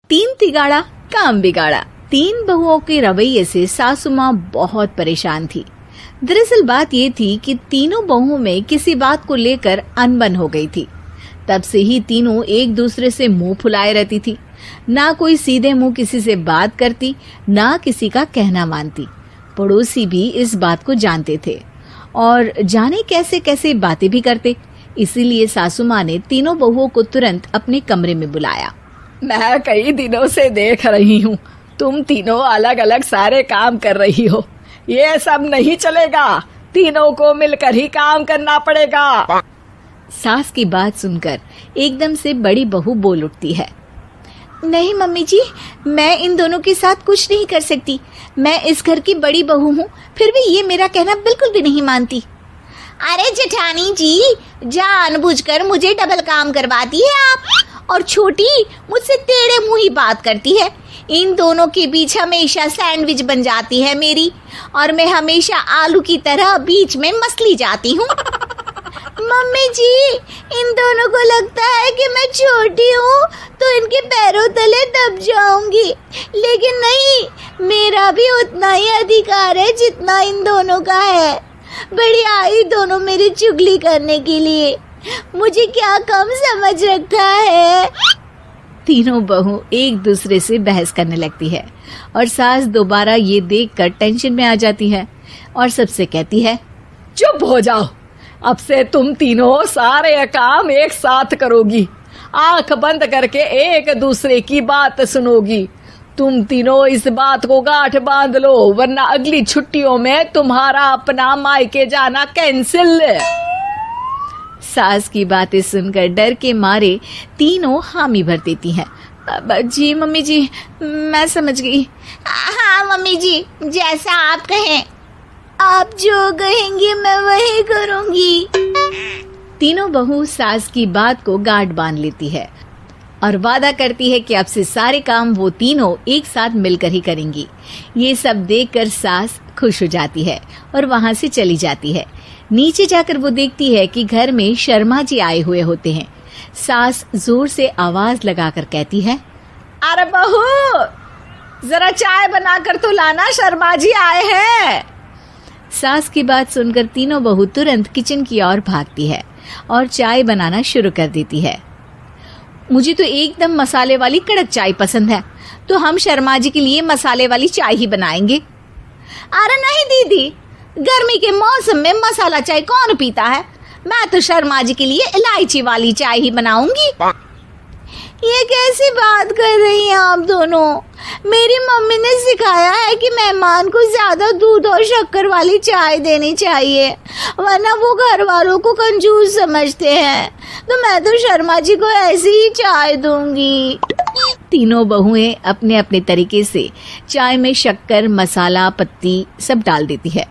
तीन तिगाड़ा काम बिगाड़ा। तीन बहुओं के रवैये से सासू माँ बहुत परेशान थी। दरअसल बात ये थी कि तीनों बहुओं में किसी बात को लेकर अनबन हो गई थी। तब से ही तीनों एक दूसरे से मुंह फुलाए रहती थी। ना कोई सीधे मुंह किसी से बात करती, ना किसी का कहना मानती। पड़ोसी भी इस बात को जानते थे और जाने कैसे कैसे बातें भी करते। इसीलिए सासू माँ ने तीनों बहुओं को तुरंत अपने कमरे में बुलाया। मैं कई दिनों से देख रही हूँ, तुम तीनों अलग अलग सारे काम कर रही हो। ये सब नहीं चलेगा, तीनों को मिलकर ही काम करना पड़ेगा। सास की बात सुनकर एकदम से बड़ी बहू बोल उठती है। नहीं मम्मी जी, मैं इन दोनों के साथ कुछ नहीं कर सकती। मैं इस घर की बड़ी बहू हूँ, फिर भी ये मेरा कहना बिल्कुल भी नहीं मानती। अरे जेठानी जी, जानबूझकर मुझे डबल काम करवाती है आप, और छोटी मुझसे टेढ़े मुंह ही बात करती है। इन दोनों के बीच हमेशा सैंडविच बन जाती है मेरी, और मैं हमेशा आलू की तरह बीच में मसली जाती हूँ। मम्मी जी, इन दोनों को लगता है कि मैं छोटी हूँ तो इनके पैरों तले दब जाऊंगी, लेकिन नहीं, मेरा भी उतना ही अधिकार है जितना इन दोनों का है। बड़ी आई दोनों मेरी चुगली करने के लिए, मुझे क्या कम समझ रखा है। तीनों बहू एक दूसरे से बहस करने लगती है और सास दोबारा ये देखकर टेंशन में आ जाती है और सबसे कहती है, चुप हो जाओ, अब से तुम तीनों सारे काम एक साथ करोगी, आंख बंद करके एक दूसरे की बात सुनोगी। तुम तीनों इस बात को गांठ बांध लो, वरना अगली छुट्टियों में तुम्हारा अपना मायके जाना कैंसिल। सास की बातें सुनकर डर के मारे तीनों हामी भर देती हैं। जी मम्मी जी, मैं समझ गई। हाँ मम्मी जी, जैसा आप कहें, आप जो कहेंगी मैं वही करूंगी। तीनों बहू सास की बात को गांठ बांध लेती है और वादा करती है कि अब से सारे काम वो तीनों एक साथ मिलकर ही करेंगी। ये सब देखकर सास खुश हो जाती है और वहां से चली जाती है। नीचे जाकर वो देखती है कि घर में शर्मा जी आए हुए होते हैं। सास जोर से आवाज लगाकर कहती है, अरे बहू, जरा चाय बनाकर तो लाना, शर्मा जी आए हैं। सास की बात सुनकर तीनों बहू तुरंत किचन की ओर भागती है और चाय बनाना शुरू कर देती है। मुझे तो एकदम मसाले वाली कड़क चाय पसंद है, तो हम शर्मा जी के लिए मसाले वाली चाय ही बनाएंगे। अरे नहीं दीदी, गर्मी के मौसम में मसाला चाय कौन पीता है? मैं तो शर्मा जी के लिए इलायची वाली चाय ही बनाऊंगी। ये कैसी बात कर रही हैं आप दोनों? मेरी मम्मी ने सिखाया है कि मेहमान को ज्यादा दूध और शक्कर वाली चाय देनी चाहिए, वरना वो घर वालों को कंजूस समझते हैं। तो मैं तो शर्मा जी को ऐसी ही चाय दूंगी। तीनों बहुएं अपने अपने तरीके से चाय में शक्कर, मसाला, पत्ती सब डाल देती है।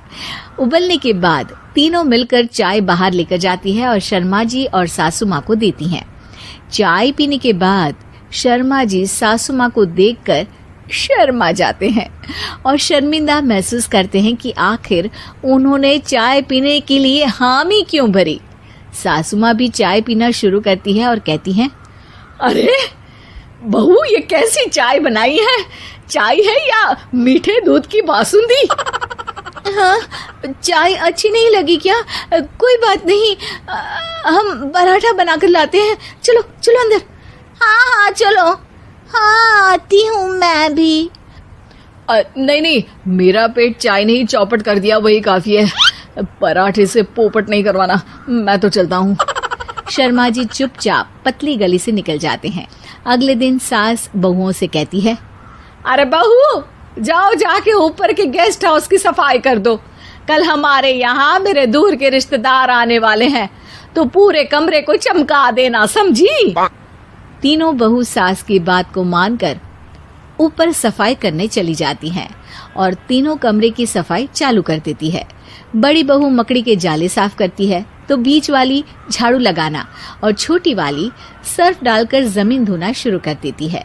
उबलने के बाद तीनों मिलकर चाय बाहर लेकर जाती है और शर्मा जी और सासू माँ को देती हैं। चाय पीने के बाद शर्मा जी सासू माँ को देखकर शर्मा जाते हैं और शर्मिंदा महसूस करते हैं कि आखिर उन्होंने चाय पीने के लिए हामी क्यों भरी। सासू माँ भी चाय पीना शुरू करती है और कहती हैं, अरे बहू, ये कैसी चाय बनाई है? चाय है या मीठे दूध की बासुंदी? हाँ, चाय अच्छी नहीं लगी क्या? कोई बात नहीं, हम पराठा बनाकर लाते हैं। चलो चलो अंदर। हाँ चलो। हाँ, आती हूँ मैं भी। नहीं, मेरा पेट चाय ने ही चौपट कर दिया, वही काफी है। पराठे से पोपट नहीं करवाना, मैं तो चलता हूँ। शर्मा जी चुपचाप पतली गली से निकल जाते हैं। अगले दिन सास बहुओं से कहती है, अरे बहू, जाओ जाके ऊपर के गेस्ट हाउस की सफाई कर दो। कल हमारे यहाँ मेरे दूर के रिश्तेदार आने वाले हैं, तो पूरे कमरे को चमका देना, समझी? तीनों बहू सास की बात को मानकर ऊपर सफाई करने चली जाती हैं और तीनों कमरे की सफाई चालू कर देती है। बड़ी बहू मकड़ी के जाले साफ करती है, तो बीच वाली झाड़ू लगाना और छोटी वाली सर्फ डालकर जमीन धोना शुरू कर देती है।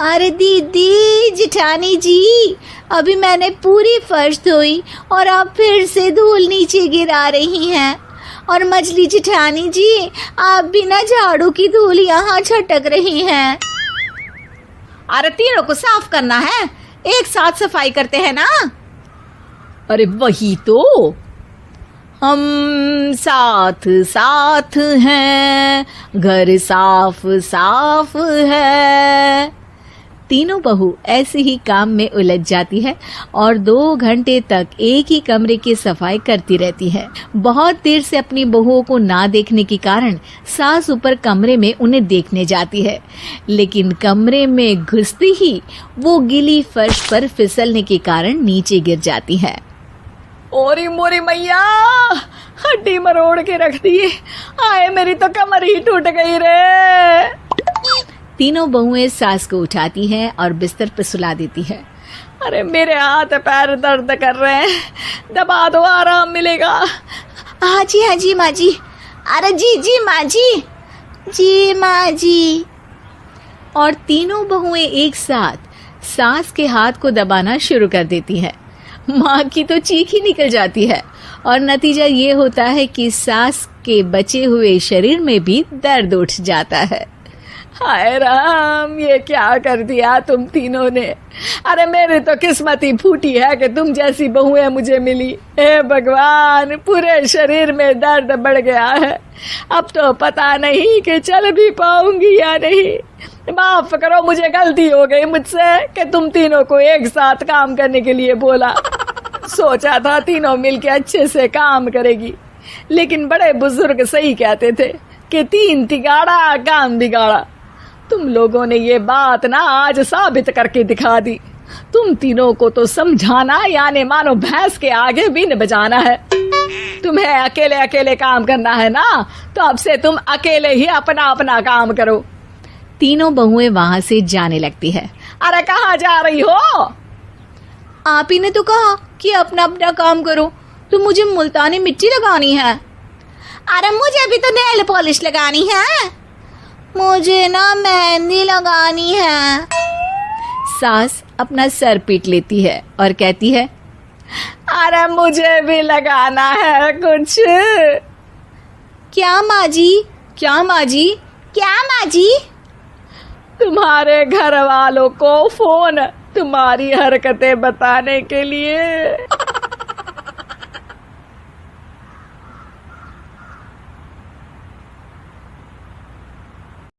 अरे दीदी, जेठानी जी, अभी मैंने पूरी फर्श धोई और आप फिर से धूल नीचे गिरा रही हैं। और मछली जेठानी जी, आप बिना झाड़ू की धूल यहाँ छटक रही हैं। अरे तीनों को साफ करना है, एक साथ सफाई करते हैं ना। अरे वही तो, हम साथ साथ हैं, घर साफ साफ है। तीनों बहू ऐसे ही काम में उलझ जाती है और 2 घंटे तक एक ही कमरे की सफाई करती रहती है। बहुत देर से अपनी बहुओं को ना देखने के कारण सास ऊपर कमरे में उन्हें देखने जाती है, लेकिन कमरे में घुसती ही वो गीली फर्श पर फिसलने के कारण नीचे गिर जाती है। ओरी मोरी मैया, हड्डी मरोड़ के रख दी। आए मेरी तो कमर ही टूट गई रे। तीनों बहुएं सास को उठाती हैं और बिस्तर पर सुला देती है। अरे मेरे हाथ पैर दर्द कर रहे हैं, दबा दो आराम मिलेगा। हाँ जी माँ जी। अरे जी माँ जी माँ जी। और तीनों बहुएं एक साथ सास के हाथ को दबाना शुरू कर देती है। माँ की तो चीख ही निकल जाती है और नतीजा ये होता है कि सास के बचे हुए शरीर में भी दर्द उठ जाता है। हाय राम, ये क्या कर दिया तुम तीनों ने। अरे मेरी तो किस्मत ही फूटी है कि तुम जैसी बहुएं मुझे मिली। हे भगवान, पूरे शरीर में दर्द बढ़ गया है। अब तो पता नहीं कि चल भी पाऊंगी या नहीं। माफ करो, मुझे गलती हो गई मुझसे कि तुम तीनों को एक साथ काम करने के लिए बोला। सोचा था तीनों मिलके अच्छे से काम करेगी, लेकिन बड़े बुजुर्ग सही कहते थे कि 3 तिगाड़ा काम बिगाड़ा। तुम लोगों ने ये बात ना आज साबित करके दिखा दी। तुम तीनों को तो समझाना यानी मानो भैंस के आगे बीन बजाना है। तुम्हें अकेले अकेले काम करना है ना, तो अब से तुम अकेले ही अपना अपना काम करो। तीनों बहुएं वहां से जाने लगती है। अरे कहाँ जा रही हो? आप ही ने तो कहा कि अपना अपना काम तो मुझे मुल्तानी मिट्टी लगानी है। अरे मुझे भी तो नेल पॉलिश लगानी है, मुझे ना मेहंदी लगानी है। सास अपना सर पीट लेती है और कहती है, अरे मुझे भी लगाना है कुछ। क्या माँ जी? क्या माँ जी? क्या माँ जी? तुम्हारे घर वालों को फोन तुम्हारी हरकतें बताने के लिए।